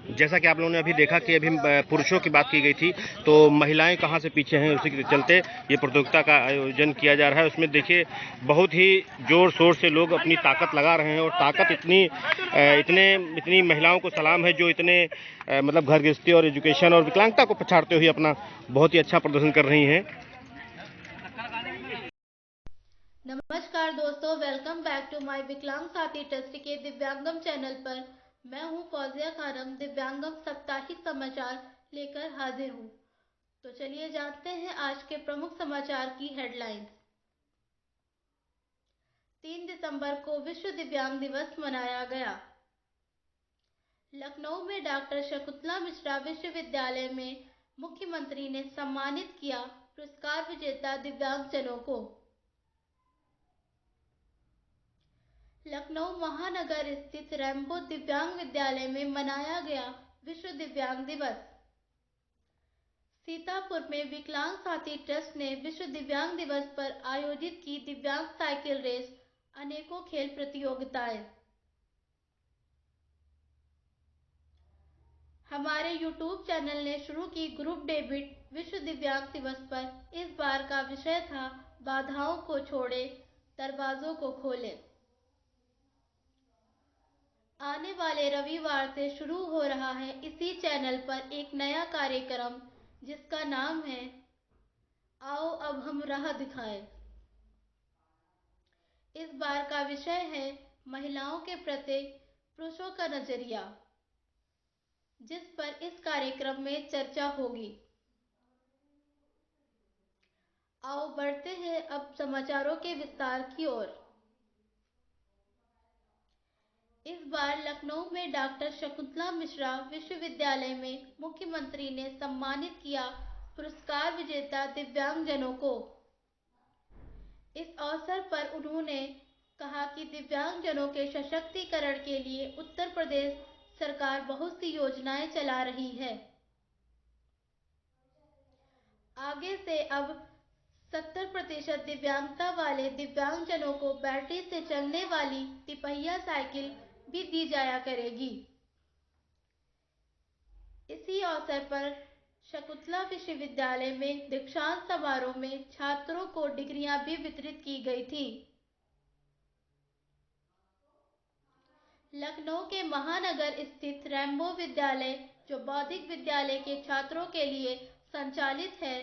जैसा कि आप लोगों ने अभी देखा कि अभी पुरुषों की बात की गई थी, तो महिलाएं कहां से पीछे हैं, उसी के चलते ये प्रतियोगिता का आयोजन किया जा रहा है। उसमें देखिए बहुत ही जोर शोर से लोग अपनी ताकत लगा रहे हैं और ताकत इतनी महिलाओं को सलाम है जो इतने मतलब घर गृहस्थी और एजुकेशन और विकलांगता को पछाड़ते हुए अपना बहुत ही अच्छा प्रदर्शन कर रही हैं। नमस्कार दोस्तों, वेलकम बैक टू माय विकलांग साथी ट्रस्ट के दिव्यांगम चैनल पर। मैं हूं फौजिया खानम, दिव्यांगम साप्ताहिक समाचार लेकर हाजिर हूं। तो चलिए जानते हैं आज के प्रमुख समाचार की हेडलाइंस। 3 दिसंबर को विश्व दिव्यांग दिवस मनाया गया। लखनऊ में डॉक्टर शकुंतला मिश्रा विश्वविद्यालय में मुख्यमंत्री ने सम्मानित किया पुरस्कार विजेता दिव्यांगजनों को। लखनऊ महानगर स्थित रैम्बो दिव्यांग विद्यालय में मनाया गया विश्व दिव्यांग दिवस। सीतापुर में विकलांग साथी ट्रस्ट ने विश्व दिव्यांग दिवस पर आयोजित की दिव्यांग साइकिल रेस, अनेकों खेल प्रतियोगिताएं। हमारे यूट्यूब चैनल ने शुरू की ग्रुप डेबिट विश्व दिव्यांग दिवस पर। इस बार का विषय था बाधाओं को छोड़े, दरवाजों को खोले। आने वाले रविवार से शुरू हो रहा है इसी चैनल पर एक नया कार्यक्रम जिसका नाम है आओ अब हम राह दिखाएं। इस बार का विषय है महिलाओं के प्रति पुरुषों का नजरिया, जिस पर इस कार्यक्रम में चर्चा होगी। आओ बढ़ते हैं अब समाचारों के विस्तार की ओर। इस बार लखनऊ में डॉक्टर शकुंतला मिश्रा विश्वविद्यालय में मुख्यमंत्री ने सम्मानित किया पुरस्कार विजेता दिव्यांगजनों को। इस अवसर पर उन्होंने कहा कि दिव्यांगजनों के सशक्तिकरण के लिए उत्तर प्रदेश सरकार बहुत सी योजनाएं चला रही है। आगे से अब 70% दिव्यांगता वाले दिव्यांगजनों को बैटरी से चलने वाली तिपहिया साइकिल भी दी जाया करेगी। इसी अवसर पर शकुंतला विश्वविद्यालय में दीक्षांत समारोह में छात्रों को डिग्रियां भी वितरित की गई थी। लखनऊ के महानगर स्थित रैम्बो विद्यालय, जो बौद्धिक विद्यालय के छात्रों के लिए संचालित है,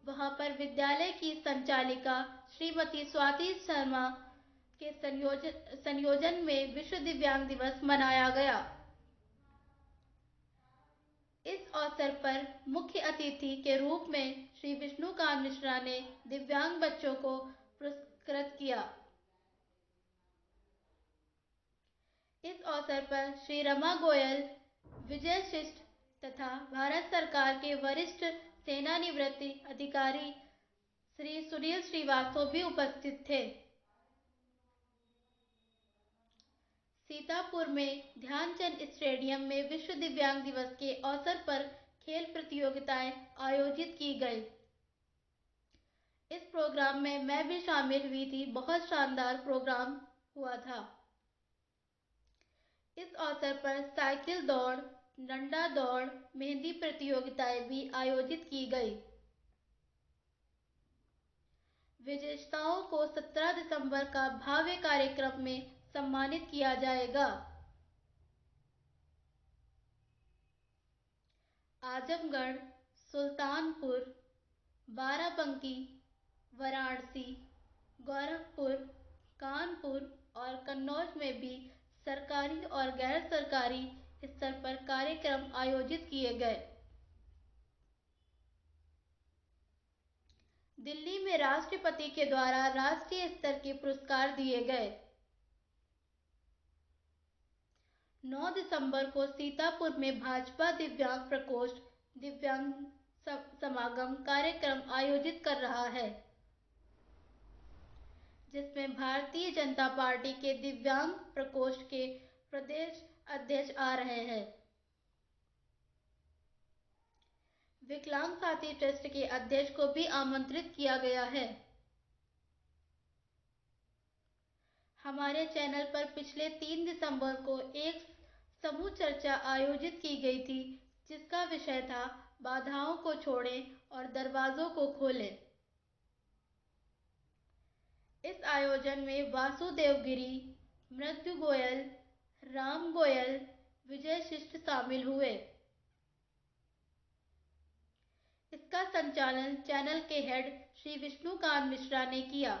वहां पर विद्यालय की संचालिका श्रीमती स्वाति शर्मा के संयोजन में विश्व दिव्यांग दिवस मनाया गया। इस अवसर पर मुख्य अतिथि के रूप में श्री विष्णुकांत मिश्रा ने दिव्यांग बच्चों को पुरस्कृत किया। इस अवसर पर श्री रमा गोयल, विजय शिष्ट तथा भारत सरकार के वरिष्ठ सेवानिवृत्त अधिकारी श्री सुनील श्रीवास्तव भी उपस्थित थे। सीतापुर में ध्यानचंद स्टेडियम में विश्व दिव्यांग दिवस के अवसर पर खेल प्रतियोगिताएं आयोजित की गई। इस प्रोग्राम में मैं भी शामिल हुई थी। बहुत शानदार प्रोग्राम हुआ था। इस अवसर पर साइकिल दौड़, डंडा दौड़, मेहंदी प्रतियोगिताएं भी आयोजित की गई। विजेताओं को 17 दिसंबर का भव्य कार्यक्रम में सम्मानित किया जाएगा। आजमगढ़, सुल्तानपुर, बाराबंकी, वाराणसी, गोरखपुर, कानपुर और कन्नौज में भी सरकारी और गैर सरकारी स्तर पर कार्यक्रम आयोजित किए गए। दिल्ली में राष्ट्रपति के द्वारा राष्ट्रीय स्तर के पुरस्कार दिए गए। 9 दिसंबर को सीतापुर में भाजपा दिव्यांग प्रकोष्ठ दिव्यांग समागम कार्यक्रम आयोजित कर रहा है, जिसमें भारतीय जनता पार्टी के दिव्यांग प्रकोष्ठ के प्रदेश अध्यक्ष आ रहे हैं। विकलांग साथी ट्रस्ट के अध्यक्ष को भी आमंत्रित किया गया है। हमारे चैनल पर पिछले 3 दिसंबर को एक समूह चर्चा आयोजित की गई थी, जिसका विषय था बाधाओं को छोड़ें और दरवाजों को खोलें। इस आयोजन में वासुदेव गिरी, मृत्यु गोयल, राम गोयल, विजय शिष्ट शामिल हुए। इसका संचालन चैनल के हेड श्री विष्णुकांत मिश्रा ने किया।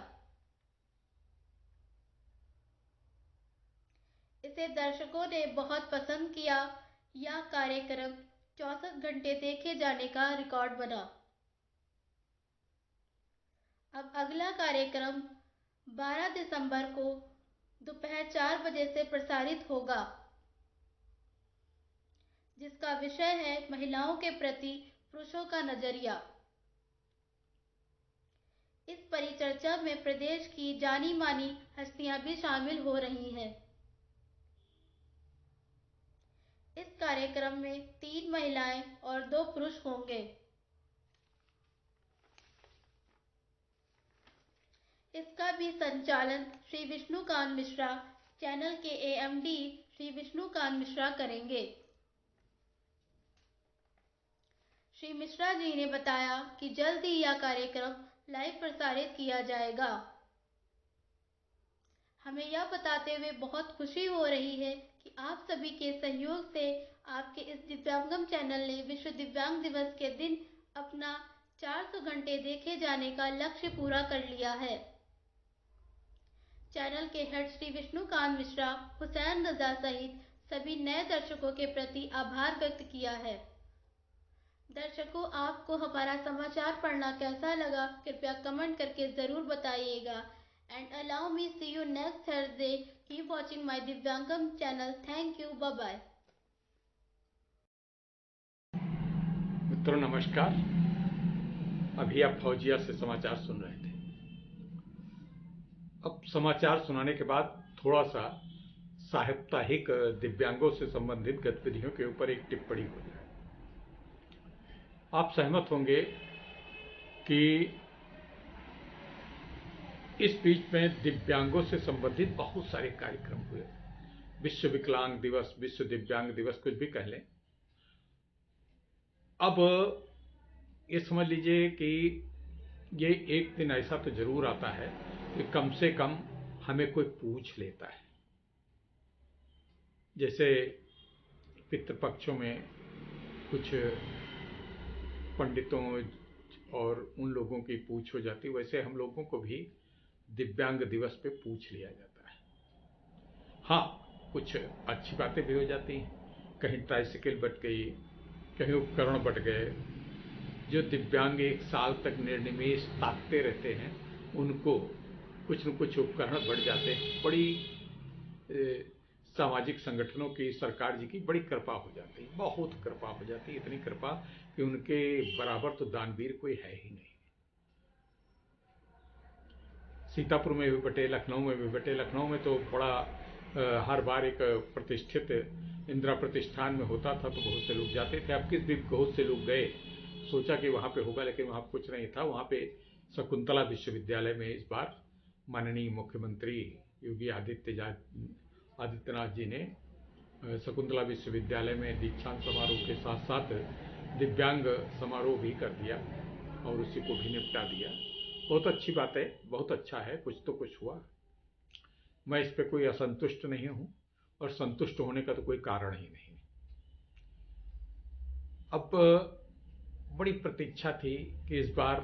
इसे दर्शकों ने बहुत पसंद किया। यह कार्यक्रम 64 घंटे देखे जाने का रिकॉर्ड बना। अब अगला कार्यक्रम 12 दिसंबर को दोपहर 4 बजे से प्रसारित होगा, जिसका विषय है महिलाओं के प्रति पुरुषों का नजरिया। इस परिचर्चा में प्रदेश की जानी मानी हस्तियां भी शामिल हो रही हैं। इस कार्यक्रम में 3 महिलाएं और 2 पुरुष होंगे। इसका भी संचालन श्री विष्णुकांत मिश्रा, चैनल के एएमडी श्री विष्णुकांत मिश्रा करेंगे। श्री मिश्रा जी ने बताया कि जल्द ही यह कार्यक्रम लाइव प्रसारित किया जाएगा। हमें यह बताते हुए बहुत खुशी हो रही है कि आप सभी के सहयोग से आपके इस दिव्यांगम चैनल ने विश्व दिव्यांग दिवस के दिन अपना 400 घंटे देखे जाने का लक्ष्य पूरा कर लिया है। चैनल के हेड श्री विष्णुकांत मिश्रा, हुसैन रजा सहित सभी नए दर्शकों के प्रति आभार व्यक्त किया है। दर्शकों, आपको हमारा समाचार पढ़ना कैसा लगा, कृपया कमेंट करके जरूर बताइएगा। And allow me see you next Thursday. Keep watching my Divyangam channel. Thank you. Bye bye. मित्रों नमस्कार। अभी आप फौजिया से समाचार सुन रहे थे। अब समाचार सुनाने के बाद थोड़ा सा साप्ताहिक दिव्यांगों से संबंधित गतिविधियों के ऊपर एक टिप्पणी हो जाए। आप सहमत होंगे कि इस बीच में दिव्यांगों से संबंधित बहुत सारे कार्यक्रम हुए। विश्व विकलांग दिवस, विश्व दिव्यांग दिवस, कुछ भी कह लें। अब ये समझ लीजिए कि ये एक दिन ऐसा तो जरूर आता है कि कम से कम हमें कोई पूछ लेता है। जैसे पितृपक्षों में कुछ पंडितों और उन लोगों की पूछ हो जाती, वैसे हम लोगों को भी दिव्यांग दिवस पे पूछ लिया जाता है। हाँ, कुछ अच्छी बातें भी हो जाती हैं। कहीं ट्राइसिकल बट गई, कहीं उपकरण बट गए। जो दिव्यांग 1 साल तक निर्निमेष ताकते रहते हैं, उनको कुछ न कुछ उपकरण बढ़ जाते हैं। बड़ी सामाजिक संगठनों की, सरकार जी की बड़ी कृपा हो जाती है, बहुत कृपा हो जाती है। इतनी कृपा कि उनके बराबर तो दानवीर कोई है ही नहीं। सीतापुर में भी बटे, लखनऊ में भी बटे। लखनऊ में तो बड़ा हर बार एक प्रतिष्ठित इंदिरा प्रतिष्ठान में होता था, तो बहुत से लोग जाते थे। अब किस भी बहुत से लोग गए, सोचा कि वहाँ पे होगा, लेकिन वहाँ कुछ नहीं था। वहाँ पे शकुंतला विश्वविद्यालय में इस बार माननीय मुख्यमंत्री योगी आदित्यनाथ जी ने शकुंतला विश्वविद्यालय में दीक्षांत समारोह के साथ साथ दिव्यांग समारोह भी कर दिया और उसी को भी निपटा दिया। बहुत अच्छी बात है, बहुत अच्छा है, कुछ तो कुछ हुआ। मैं इस पे कोई असंतुष्ट नहीं हूं और संतुष्ट होने का तो कोई कारण ही नहीं। अब बड़ी प्रतीक्षा थी कि इस बार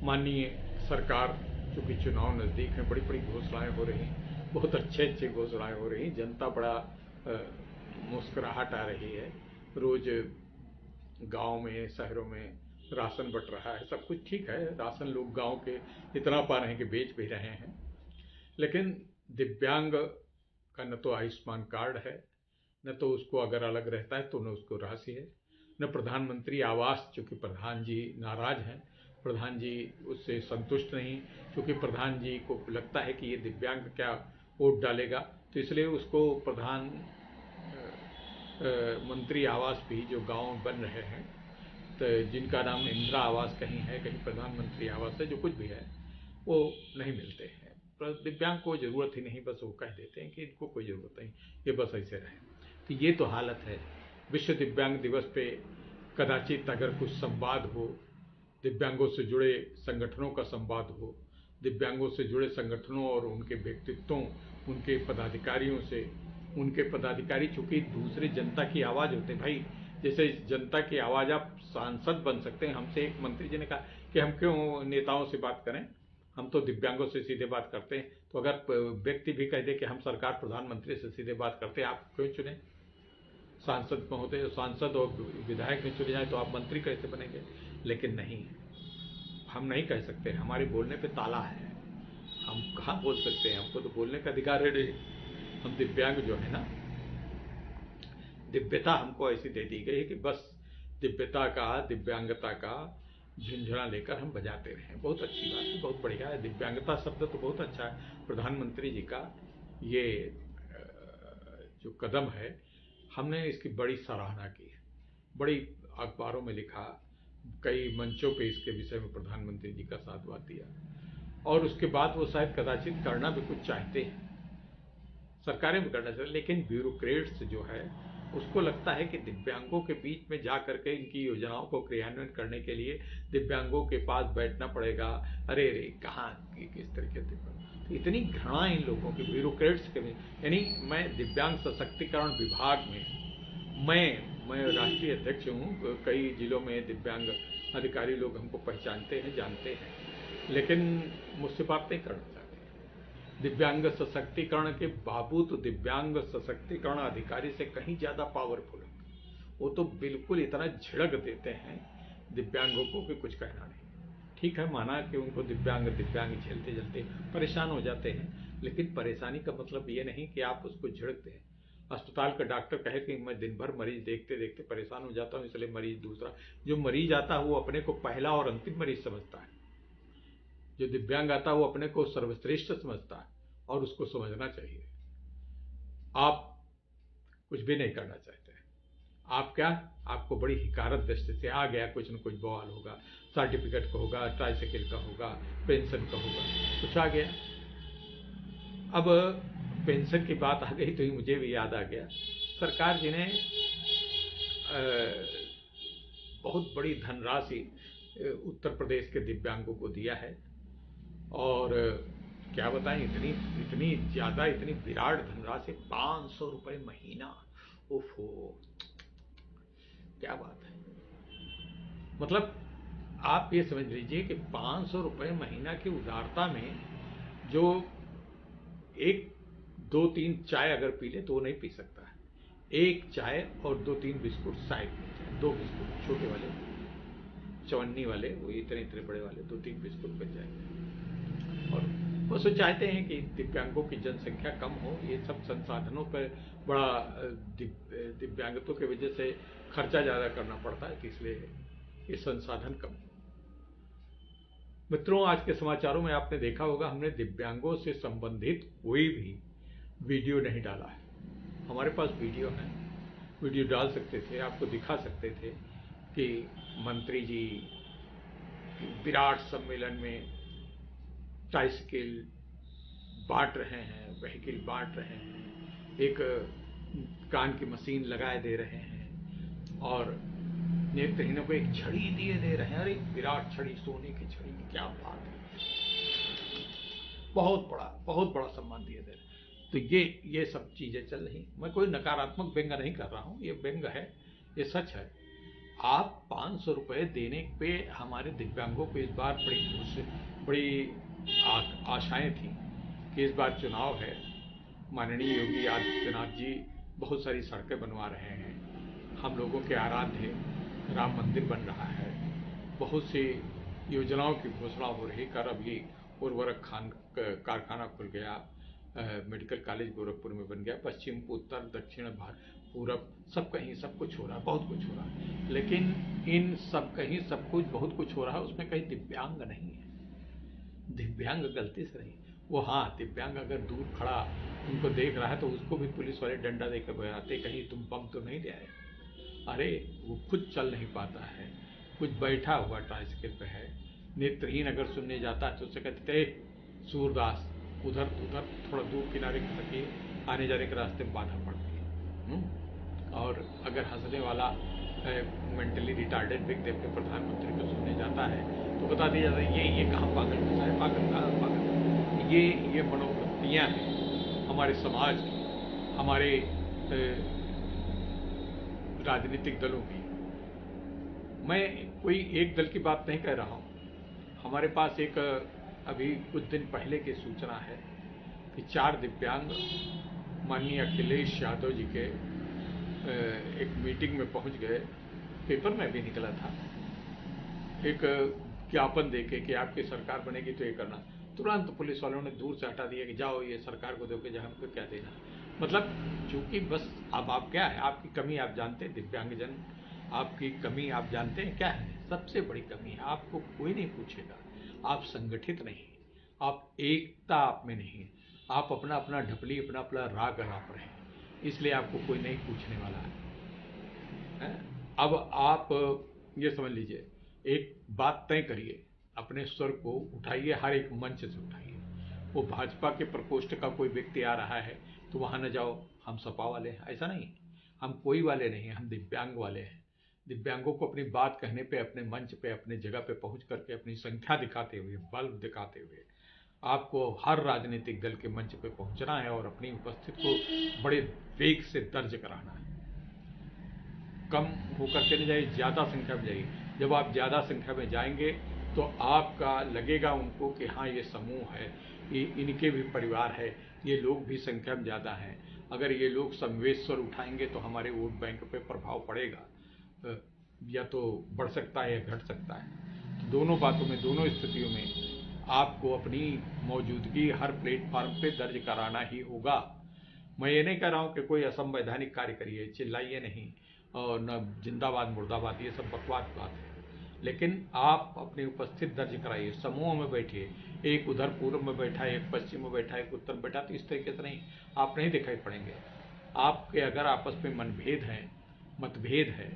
माननीय सरकार, चूंकि चुनाव नजदीक है, बड़ी बड़ी घोषणाएं हो रही हैं, बहुत अच्छे घोषणाएं हो रही हैं। जनता बड़ा मुस्कुराहट आ रही है। रोज गांव में, शहरों में राशन बंट रहा है, सब कुछ ठीक है। राशन लोग गांव के इतना पा रहे हैं कि बेच भी रहे हैं। लेकिन दिव्यांग का न तो आयुष्मान कार्ड है, न तो उसको अगर अलग रहता है तो न उसको राशि है, न प्रधानमंत्री आवास, चूंकि प्रधान जी नाराज हैं, प्रधान जी उससे संतुष्ट नहीं, क्योंकि प्रधान जी को लगता है कि ये दिव्यांग क्या वोट डालेगा, तो इसलिए उसको मंत्री आवास भी जो गांव बन रहे हैं, तो जिनका नाम इंदिरा आवास कहीं है, कहीं प्रधानमंत्री आवास है, जो कुछ भी है, वो नहीं मिलते हैं। दिव्यांग को ज़रूरत ही नहीं, बस वो कह देते हैं कि इनको कोई ज़रूरत नहीं, ये बस ऐसे रहे। तो ये तो हालत है। विश्व दिव्यांग दिवस पे कदाचित अगर कुछ संवाद हो, दिव्यांगों से जुड़े संगठनों का संवाद हो, दिव्यांगों से जुड़े संगठनों और उनके व्यक्तित्वों, उनके पदाधिकारियों से, उनके पदाधिकारी चूँकि दूसरी जनता की आवाज़ होते हैं भाई, जैसे जनता की आवाज़ आप सांसद बन सकते हैं। हमसे एक मंत्री जी ने कहा कि हम क्यों नेताओं से बात करें, हम तो दिव्यांगों से सीधे बात करते हैं। तो अगर व्यक्ति भी कह दे कि हम सरकार प्रधानमंत्री से सीधे बात करते हैं, आप क्यों चुने? सांसद महोदय, सांसद और विधायक में चुने जाए तो आप मंत्री कैसे बनेंगे? लेकिन नहीं, हम नहीं कह सकते, हमारे बोलने पे ताला है, हम कहाँ बोल सकते हैं, हमको तो बोलने का अधिकार है नहीं। हम दिव्यांग जो है ना, दिव्यता हमको ऐसी दे दी गई है कि बस दिव्यता का, दिव्यांगता का झुंझुना लेकर हम बजाते रहें। बहुत अच्छी बात है, बहुत बढ़िया है। दिव्यांगता शब्द तो बहुत अच्छा है। प्रधानमंत्री जी का ये जो कदम है, हमने इसकी बड़ी सराहना की, बड़ी अखबारों में लिखा, कई मंचों पे इसके विषय में प्रधानमंत्री जी का साधुवाद दिया, और उसके बाद वो शायद कदाचित करना भी कुछ चाहते हैं, सरकारें भी करना चाहिए, लेकिन ब्यूरोक्रेट्स जो है उसको लगता है कि दिव्यांगों के बीच में जा करके इनकी योजनाओं को क्रियान्वयन करने के लिए दिव्यांगों के पास बैठना पड़ेगा। अरे रे, कहाँ किस तरीके से, तो इतनी घृणा इन लोगों की, ब्यूरोक्रेट्स के। यानी मैं दिव्यांग सशक्तिकरण विभाग में मैं राष्ट्रीय अध्यक्ष हूँ। कई जिलों में दिव्यांग अधिकारी लोग हमको पहचानते हैं, जानते हैं, लेकिन मुझसे बात नहीं करना चाहते। दिव्यांग सशक्तिकरण के बाबू तो दिव्यांग सशक्तिकरण अधिकारी से कहीं ज़्यादा पावरफुल है। वो तो बिल्कुल इतना झिड़क देते हैं दिव्यांगों को कि कुछ कहना नहीं। ठीक है, माना कि उनको दिव्यांग झेलते झेलते परेशान हो जाते हैं, लेकिन परेशानी का मतलब ये नहीं कि आप उसको झिड़क दें। अस्पताल का डॉक्टर कहे कि मैं दिन भर मरीज देखते देखते परेशान हो जाता हूँ, इसलिए मरीज दूसरा जो मरीज आता है वो अपने को पहला और अंतिम मरीज समझता है। जो दिव्यांग आता है वो अपने को सर्वश्रेष्ठ समझता है, और उसको समझना चाहिए। आप कुछ भी नहीं करना चाहते हैं, आप क्या, आपको बड़ी हिकारत दृष्टि से आ गया, कुछ न कुछ बवाल होगा, सर्टिफिकेट का होगा, ट्राइसाइकिल का होगा, पेंशन का होगा, कुछ आ गया। अब पेंशन की बात आ गई तो ही मुझे भी याद आ गया, सरकार जी ने बहुत बड़ी धनराशि उत्तर प्रदेश के दिव्यांगों को दिया है, और क्या बताएं, इतनी ज़्यादा, इतनी विराट धनराशि, 500 रुपये महीना। ओफो, क्या बात है। मतलब आप ये समझ लीजिए कि 500 रुपये महीना की उदारता में जो 1-2-3 चाय अगर पी ले तो वो नहीं पी सकता है। 1 चाय और 2-3 बिस्कुट साइड में, 2 बिस्कुट छोटे वाले, चवन्नी वाले, वो इतने इतने बड़े वाले 2-3 बिस्कुट बच जाएंगे। और वो सो चाहते हैं कि दिव्यांगों की जनसंख्या कम हो, ये सब संसाधनों पर बड़ा दिव्यांगतों की वजह से खर्चा ज़्यादा करना पड़ता है, इसलिए ये संसाधन कम हो। मित्रों, आज के समाचारों में आपने देखा होगा, हमने दिव्यांगों से संबंधित कोई भी वीडियो नहीं डाला है। हमारे पास वीडियो है, वीडियो डाल सकते थे, आपको दिखा सकते थे कि मंत्री जी विराट सम्मेलन में ट्राइसाइकिल बांट रहे हैं, व्हीकल बांट रहे हैं, एक कान की मशीन लगाए दे रहे हैं, और नेत्रहीनों को एक छड़ी दिए दे रहे हैं। अरे विराट छड़ी, सोने की छड़ी, क्या बात है, बहुत बड़ा सम्मान दिए दे रहे हैं। तो ये सब चीजें चल रही। मैं कोई नकारात्मक व्यंग नहीं कर रहा हूँ, ये व्यंग है, ये सच है। आप 500 रुपये देने पे हमारे दिव्यांगों को इस बार बड़ी आशाएं थी कि इस बार चुनाव है, माननीय योगी आदित्यनाथ जी बहुत सारी सड़कें बनवा रहे हैं, हम लोगों के आराध्य राम मंदिर बन रहा है, बहुत सी योजनाओं की घोषणा हो रही। कर अभी उर्वरक कारखाना खुल गया, मेडिकल कॉलेज गोरखपुर में बन गया, पश्चिम, उत्तर, दक्षिण, पूरब, सब कहीं सब कुछ हो रहा है, बहुत कुछ हो रहा है। लेकिन इन सब कहीं सब कुछ बहुत कुछ हो रहा है, उसमें कहीं दिव्यांग नहीं है। दिव्यांग गलती से नहीं, वो हाँ, दिव्यांग अगर दूर खड़ा उनको देख रहा है तो उसको भी पुलिस वाले डंडा देकर बजाते, कहीं तुम बम तो नहीं ले आए। अरे वो खुद चल नहीं पाता है, कुछ बैठा हुआ ट्राइसाइकिल पे है, नेत्रहीन अगर सुनने जाता है तो उसे कहते सूरदास, उधर उधर थोड़ा दूर किनारे खसकिए, आने जाने के रास्ते में बाधा पड़ती है। और अगर हंसने वाला मेंटली रिटार्डेड व्यक्ति अपने प्रधानमंत्री को सुनने जाता है तो बता दिया जाता है ये कहाँ पागल होता है, पागल कहाँ पागल। ये मनोवृत्तियाँ हैं हमारे समाज की, हमारे राजनीतिक दलों की। मैं कोई एक दल की बात नहीं कह रहा हूँ। हमारे पास एक अभी कुछ दिन पहले की सूचना है कि 4 दिव्यांग माननीय अखिलेश यादव जी के एक मीटिंग में पहुंच गए। पेपर में भी निकला था, एक ज्ञापन देके कि आपकी सरकार बनेगी तो ये करना। तुरंत पुलिस वालों ने दूर से हटा दिया कि जाओ ये सरकार को दोगे, जहाँ हमको क्या देना। मतलब चूंकि बस अब आप क्या है, आपकी कमी आप जानते हैं, दिव्यांगजन आपकी कमी आप जानते हैं क्या है। सबसे बड़ी कमी है, आपको कोई नहीं पूछेगा, आप संगठित नहीं, आप एकता आप में नहीं, आप अपना अपना ढपली अपना अपना राग अलाप रहे, इसलिए आपको कोई नहीं पूछने वाला है। अब आप ये समझ लीजिए, एक बात तय करिए, अपने स्वर को उठाइए, हर एक मंच से उठाइए। वो भाजपा के प्रकोष्ठ का कोई व्यक्ति आ रहा है तो वहाँ न जाओ, हम सपा वाले हैं, ऐसा नहीं। हम कोई वाले नहीं हैं, हम दिव्यांग वाले हैं। दिव्यांगों को अपनी बात कहने पे, अपने मंच पे, अपने जगह पे पहुंच करके अपनी संख्या दिखाते हुए, बल दिखाते हुए आपको हर राजनीतिक दल के मंच पे पहुंचना है और अपनी उपस्थिति को बड़े वेग से दर्ज कराना है। कम होकर के नहीं जाइए, ज़्यादा संख्या में जाइए। जब आप ज़्यादा संख्या में जाएंगे तो आपका लगेगा उनको कि हाँ ये समूह है, ये इनके भी परिवार है, ये लोग भी संख्या में ज़्यादा हैं। अगर ये लोग संवेश स्वर उठाएंगे तो हमारे वोट बैंक पे प्रभाव पड़ेगा, या तो बढ़ सकता है या घट सकता है। तो दोनों बातों में, दोनों स्थितियों में आपको अपनी मौजूदगी हर प्लेटफार्म पे दर्ज कराना ही होगा। मैं ये नहीं कह रहा हूँ कि कोई असंवैधानिक कार्य करिए, चिल्लाइए नहीं, और न जिंदाबाद मुर्दाबाद, ये सब बकवास बात है। लेकिन आप अपनी उपस्थिति दर्ज कराइए, समूह में बैठिए, एक उधर पूर्व में बैठा है, एक पश्चिम में बैठा है, एक उत्तर में बैठा, तो इस तरीके से नहीं, आप नहीं दिखाई पड़ेंगे। आपके अगर आपस में मनभेद हैं, मतभेद है,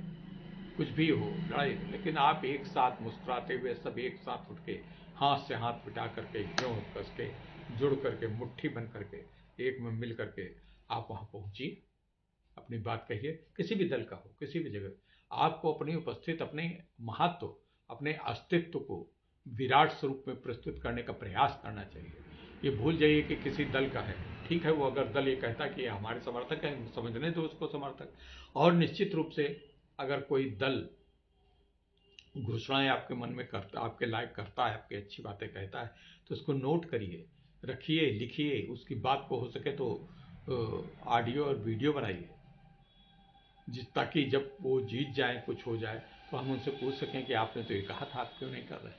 कुछ भी हो, लड़ाई, लेकिन आप एक साथ मुस्कुराते हुए सब एक साथ उठ के हाथ से हाथ मिटा करके, जोड़ कस के, जुड़ करके, मुट्ठी बन करके, एक में मिल करके आप वहाँ पहुँचिए, अपनी बात कहिए। किसी भी दल का हो, किसी भी जगह आपको अपनी उपस्थिति, अपने महत्व, अपने अस्तित्व को विराट स्वरूप में प्रस्तुत करने का प्रयास करना चाहिए। ये भूल जाइए कि किसी दल का है, ठीक है, वो अगर दल ये कहता कि हमारे समर्थक हैं, समझने दो उसको समर्थक। और निश्चित रूप से अगर कोई दल घोषणाएं आपके मन में करता, आपके लायक करता है, आपकी अच्छी बातें कहता है, तो उसको नोट करिए, रखिए, लिखिए, उसकी बात को हो सके तो ऑडियो और वीडियो बनाइए, ताकि जब वो जीत जाए, कुछ हो जाए, तो हम उनसे पूछ सकें कि आपने तो ये कहा था, आप क्यों नहीं कर रहे।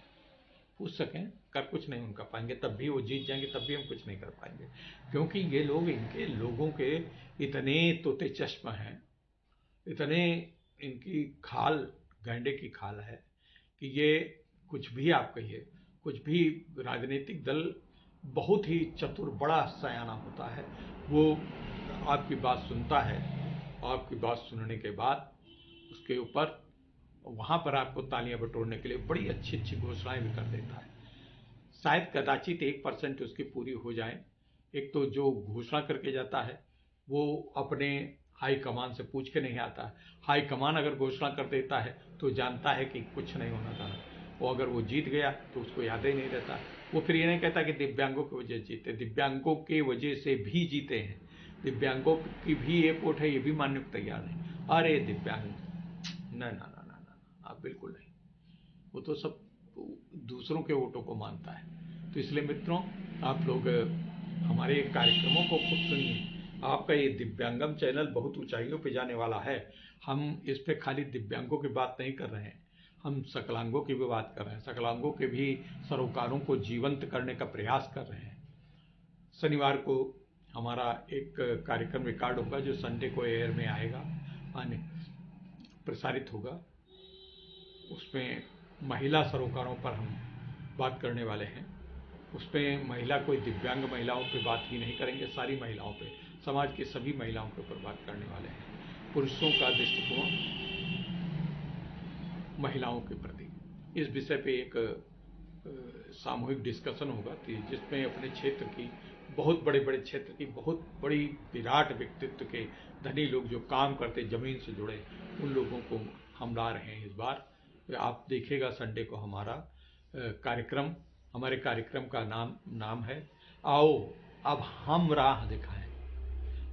पूछ सकें, कर कुछ नहीं उनका पाएंगे, तब भी वो जीत जाएंगे, तब भी हम कुछ नहीं कर पाएंगे। क्योंकि ये लोग, इनके लोगों के इतने तोते चश्म हैं, इतने इनकी खाल गैंडे की खाल है कि ये कुछ भी आप कहिए, कुछ भी राजनीतिक दल बहुत ही चतुर, बड़ा सयाना होता है। वो आपकी बात सुनता है, आपकी बात सुनने के बाद उसके ऊपर वहाँ पर आपको तालियां बटोरने के लिए बड़ी अच्छी अच्छी घोषणाएं भी कर देता है। शायद कदाचित 1% उसकी पूरी हो जाए। एक तो जो घोषणा करके जाता है वो अपने हाई कमान से पूछ के नहीं आता। हाई कमान अगर घोषणा कर देता है तो जानता है कि कुछ नहीं होना था, वो अगर वो जीत गया तो उसको याद ही नहीं रहता। वो फिर ये नहीं कहता कि दिव्यांगों की वजह जीते, दिव्यांगों के वजह से भी जीते हैं, दिव्यांगों की भी एक वोट है, ये भी मानने को तैयार नहीं। अरे दिव्यांग, ना ना ना ना ना, आप बिल्कुल नहीं, वो तो सब दूसरों के वोटों को मानता है। तो इसलिए मित्रों, आप लोग हमारे कार्यक्रमों को खुद सुनिए। आपका ये दिव्यांगम चैनल बहुत ऊंचाइयों पे जाने वाला है। हम इस पे खाली दिव्यांगों की बात नहीं कर रहे हैं, हम सकलांगों की भी बात कर रहे हैं, सकलांगों के भी सरोकारों को जीवंत करने का प्रयास कर रहे हैं। शनिवार को हमारा एक कार्यक्रम रिकॉर्ड होगा जो संडे को एयर में आएगा, प्रसारित होगा। उसमें महिला सरोकारों पर हम बात करने वाले हैं। उसमें महिला, कोई दिव्यांग महिलाओं पे बात ही नहीं करेंगे, सारी महिलाओं पे, समाज की सभी महिलाओं के ऊपर बात करने वाले हैं। पुरुषों का दृष्टिकोण महिलाओं के प्रति, इस विषय पे एक सामूहिक डिस्कशन होगा जिसमें अपने क्षेत्र की बहुत बड़े बड़े क्षेत्र की बहुत बड़ी विराट व्यक्तित्व के धनी लोग जो काम करते जमीन से जुड़े, उन लोगों को हम ला रहे हैं इस बार। आप देखिएगा संडे को हमारा कार्यक्रम, हमारे कार्यक्रम का नाम है आओ अब हम राह दिखाएं।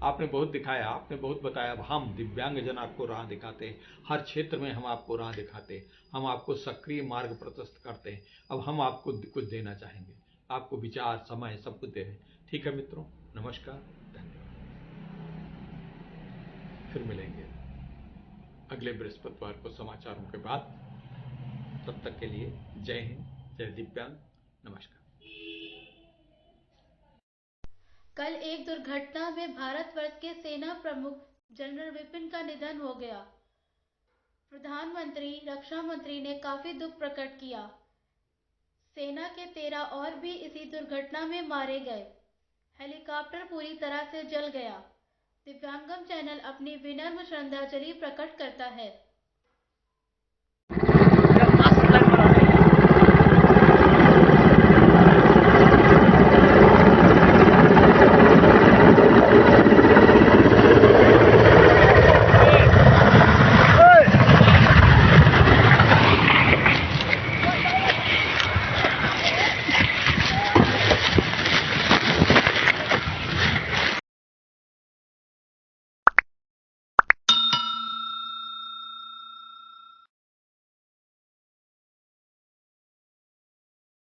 आपने बहुत दिखाया, आपने बहुत बताया, अब हम दिव्यांगजन आपको राह दिखाते हैं। हर क्षेत्र में हम आपको राह दिखाते हैं, हम आपको सक्रिय मार्ग प्रशस्त करते हैं। अब हम आपको कुछ देना चाहेंगे, आपको विचार, समय सब कुछ दे रहे हैं। ठीक है मित्रों, नमस्कार, धन्यवाद। फिर मिलेंगे अगले बृहस्पतिवार को समाचारों के बाद। तब तक के लिए जय हिंद, जय दिव्यांग, नमस्कार। कल एक दुर्घटना में भारतवर्ष के सेना प्रमुख जनरल विपिन का निधन हो गया। प्रधानमंत्री, रक्षा मंत्री ने काफी दुख प्रकट किया। सेना के 13 और भी इसी दुर्घटना में मारे गए। हेलीकॉप्टर पूरी तरह से जल गया। दिव्यांगम चैनल अपनी विनम्र श्रद्धांजलि प्रकट करता है।